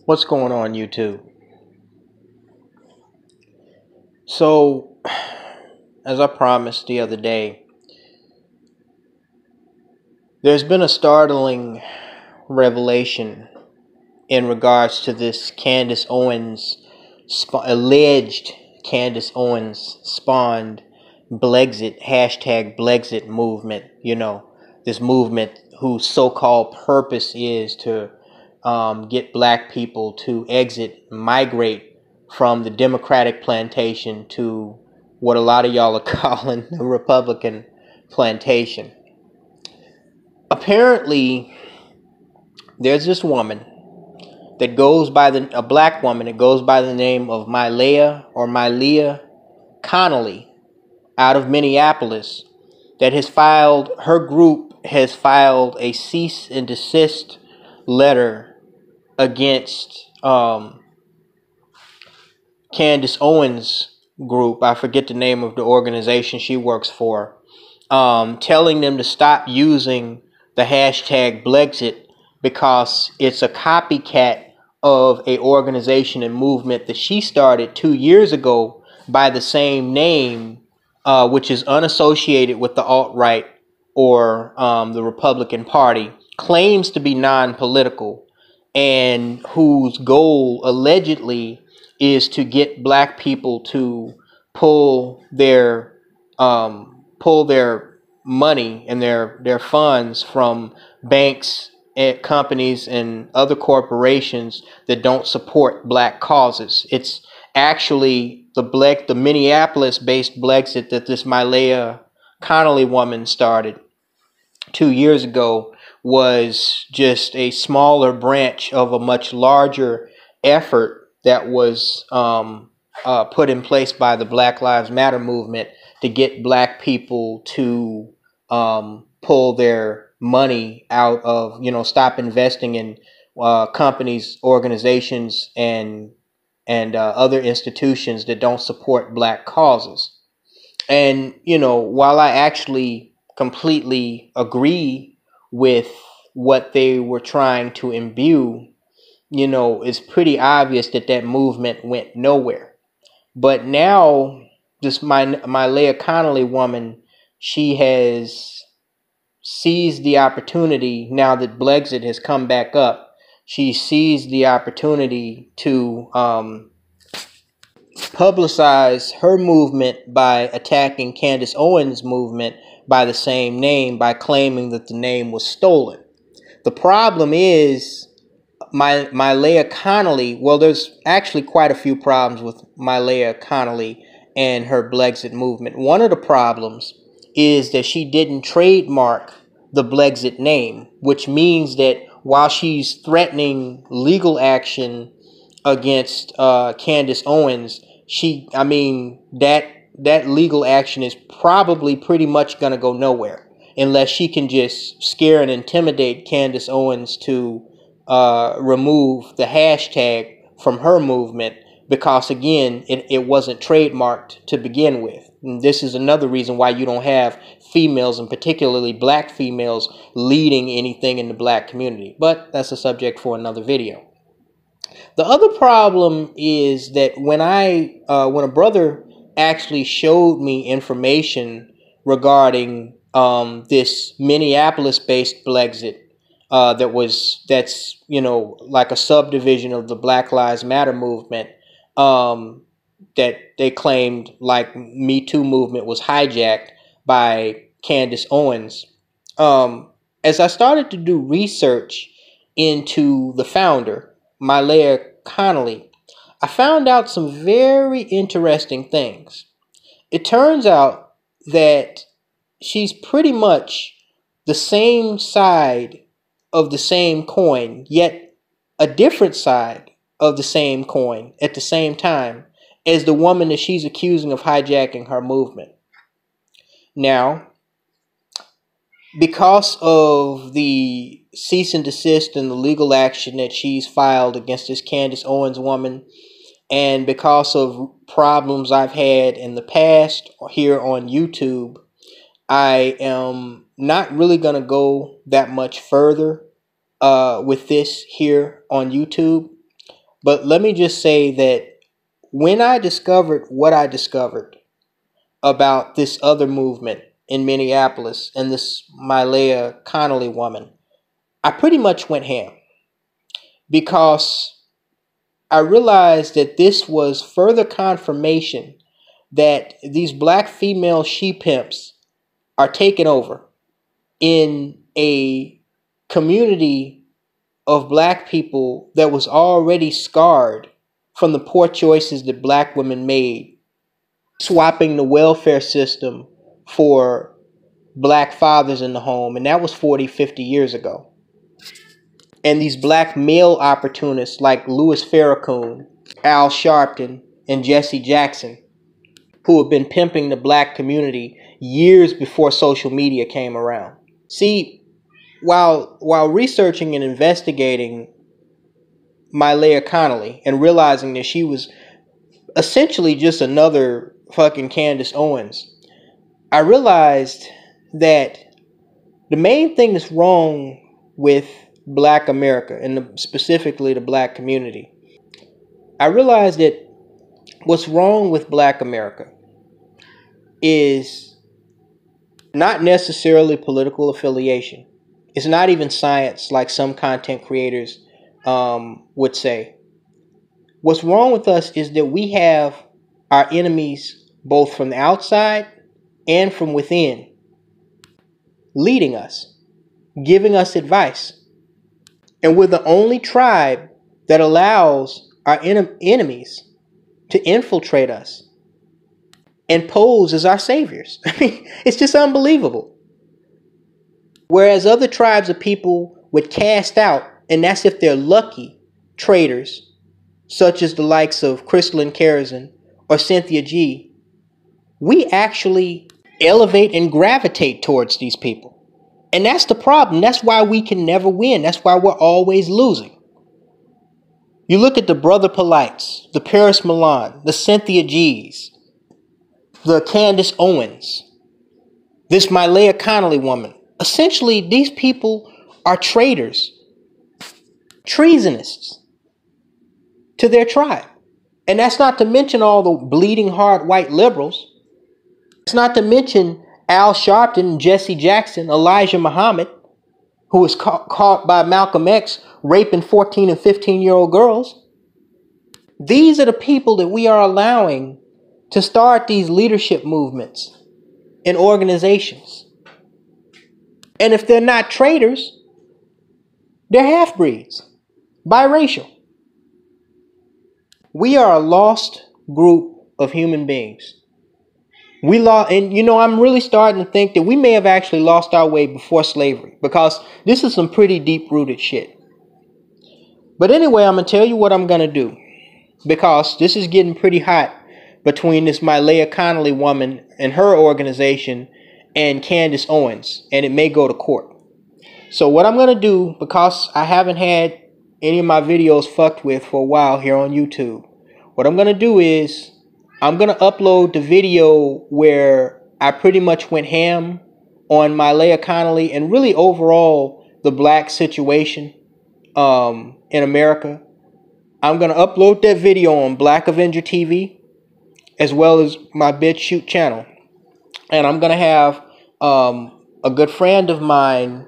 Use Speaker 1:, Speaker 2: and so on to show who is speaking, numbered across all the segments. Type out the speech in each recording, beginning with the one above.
Speaker 1: What's going on, YouTube? So, as I promised the other day, there's been a startling revelation in regards to this alleged Candace Owens spawned Blexit, #Blexit movement. This movement whose so-called purpose is to get black people to migrate from the Democratic plantation to what a lot of y'all are calling the Republican plantation. Apparently, there's this woman that goes by a black woman that goes by the name of Mylia Connelly out of Minneapolis that her group has filed a cease and desist letter against Candace Owens' group. I forget the name of the organization she works for, telling them to stop using the #Blexit because it's a copycat of a organization and movement that she started 2 years ago by the same name, which is unassociated with the alt-right or the Republican Party, claims to be non-political, and whose goal allegedly is to get black people to pull their money and their funds from banks and companies and other corporations that don't support black causes. It's actually the Minneapolis-based Blexit that this Mylia Connelly woman started 2 years ago was just a smaller branch of a much larger effort that was put in place by the Black Lives Matter movement to get black people to pull their money out of, stop investing in companies, organizations, and other institutions that don't support black causes. And, while I actually completely agree with what they were trying to imbue, it's pretty obvious that movement went nowhere. But now, this Mylia Connelly woman, she has seized the opportunity, now that Blexit has come back up, she seized the opportunity to publicize her movement by attacking Candace Owens' movement by the same name, by claiming that the name was stolen. The problem is Mylia Connelly, well, there's actually quite a few problems with Mylia Connelly and her Blexit movement. One of the problems is that she didn't trademark the Blexit name, which means that while she's threatening legal action against Candace Owens, that legal action is probably pretty much going to go nowhere unless she can just scare and intimidate Candace Owens to remove the hashtag from her movement, because again, it wasn't trademarked to begin with. And this is another reason why you don't have females, and particularly black females, leading anything in the black community. But that's a subject for another video. The other problem is that when a brother actually showed me information regarding this Minneapolis-based Blexit, that's like a subdivision of the Black Lives Matter movement, that they claimed like Me Too movement was hijacked by Candace Owens. As I started to do research into the founder, Mylia Connelly, I found out some very interesting things. It turns out that she's pretty much the same side of the same coin, yet a different side of the same coin at the same time as the woman that she's accusing of hijacking her movement. Now, because of the cease and desist and the legal action that she's filed against this Candace Owens woman, and because of problems I've had in the past here on YouTube, I am not really going to go that much further with this here on YouTube. But let me just say that when I discovered what I discovered about this other movement in Minneapolis and this Mylea Connelly woman, I pretty much went ham, because I realized that this was further confirmation that these black female she-pimps are taking over in a community of black people that was already scarred from the poor choices that black women made, swapping the welfare system for black fathers in the home. And that was 40, 50 years ago. And these black male opportunists like Louis Farrakhan, Al Sharpton, and Jesse Jackson, who have been pimping the black community years before social media came around. See, while researching and investigating Mylea Connelly and realizing that she was essentially just another fucking Candace Owens, I realized that the main thing that's wrong with black America, and specifically the black community, I realized that what's wrong with black America is not necessarily political affiliation. It's not even science, like some content creators would say. What's wrong with us is that we have our enemies both from the outside and from within leading us, giving us advice. And we're the only tribe that allows our enemies to infiltrate us and pose as our saviors. I mean, it's just unbelievable. Whereas other tribes of people would cast out, and that's if they're lucky, traitors, such as the likes of Crystalline Karazin or Cynthia G, we actually elevate and gravitate towards these people. And that's the problem. That's why we can never win. That's why we're always losing. You look at the Brother Polites, the Paris Milan, the Cynthia G's, the Candace Owens, this Mylea Connelly woman. Essentially, these people are traitors, treasonists to their tribe. And that's not to mention all the bleeding heart white liberals. It's not to mention Al Sharpton, Jesse Jackson, Elijah Muhammad, who was caught by Malcolm X raping 14 and 15-year-old girls. These are the people that we are allowing to start these leadership movements and organizations. And if they're not traitors, they're half-breeds, biracial. We are a lost group of human beings. And you know, I'm really starting to think that we may have actually lost our way before slavery, because this is some pretty deep-rooted shit. But anyway, I'm going to tell you what I'm going to do, because this is getting pretty hot between this Mylea Connelly woman and her organization and Candace Owens, and it may go to court. So what I'm going to do, because I haven't had any of my videos fucked with for a while here on YouTube, what I'm going to do is I'm going to upload the video where I pretty much went ham on Mylea Connelly and really overall the black situation in America. I'm going to upload that video on Black Avenger TV as well as my BitChute channel. And I'm going to have a good friend of mine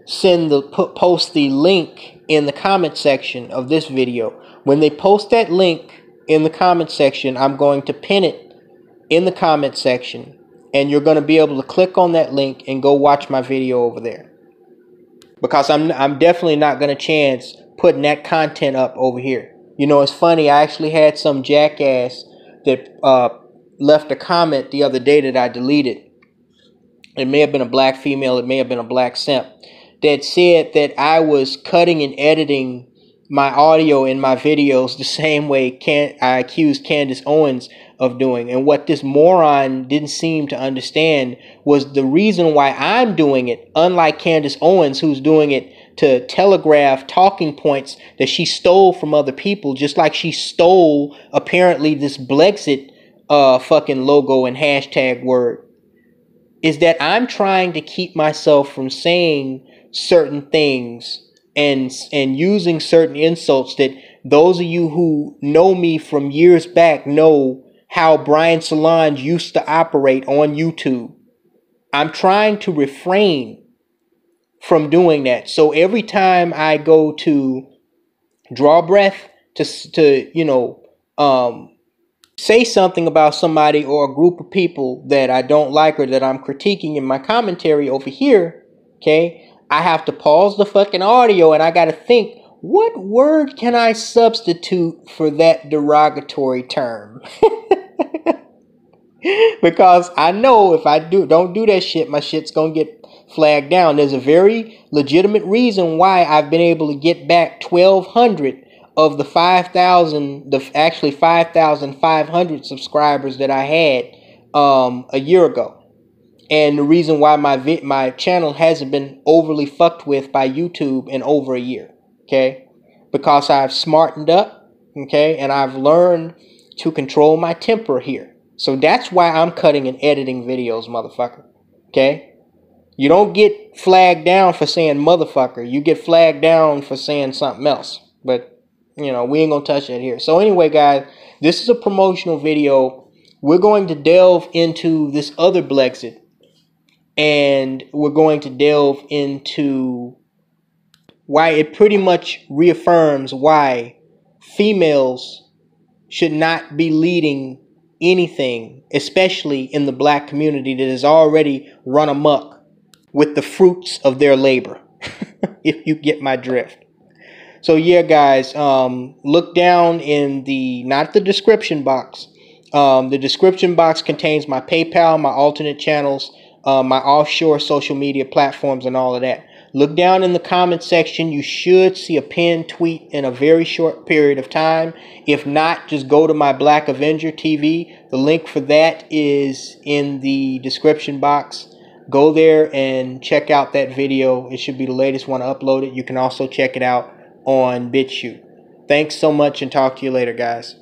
Speaker 1: post the link in the comment section of this video. When they post that link in the comment section, I'm going to pin it in the comment section, and you're going to be able to click on that link and go watch my video over there, because I'm definitely not going to chance putting that content up over here. You know, it's funny, I actually had some jackass that left a comment the other day that I deleted. It may have been a black female, it may have been a black simp, that said that I was cutting and editing my audio in my videos the same way I accused Candace Owens of doing. And what this moron didn't seem to understand was the reason why I'm doing it, unlike Candace Owens, who's doing it to telegraph talking points that she stole from other people, just like she stole apparently this Blexit fucking logo and hashtag word, is that I'm trying to keep myself from saying certain things and using certain insults that those of you who know me from years back know how Brian Solange used to operate on YouTube. I'm trying to refrain from doing that. So every time I go to draw breath to say something about somebody or a group of people that I don't like or that I'm critiquing in my commentary over here, okay, I have to pause the fucking audio and I got to think, what word can I substitute for that derogatory term? Because I know if I don't do that shit, my shit's gonna get flagged down. There's a very legitimate reason why I've been able to get back 1,200 of the 5,000, actually 5,500 subscribers that I had a year ago. And the reason why my channel hasn't been overly fucked with by YouTube in over a year, okay? Because I've smartened up, okay, and I've learned to control my temper here. So that's why I'm cutting and editing videos, motherfucker, okay? You don't get flagged down for saying motherfucker. You get flagged down for saying something else. But, you know, we ain't gonna touch that here. So anyway, guys, this is a promotional video. We're going to delve into this other Blexit. And we're going to delve into why it pretty much reaffirms why females should not be leading anything, especially in the black community that is already run amok with the fruits of their labor. If you get my drift. So yeah, guys, look down in not the description box. The description box contains my PayPal, my alternate channels, my offshore social media platforms, and all of that. Look down in the comment section. You should see a pinned tweet in a very short period of time. If not, just go to my Black Avenger TV. The link for that is in the description box. Go there and check out that video. It should be the latest one uploaded. You can also check it out on BitChute. Thanks so much and talk to you later, guys.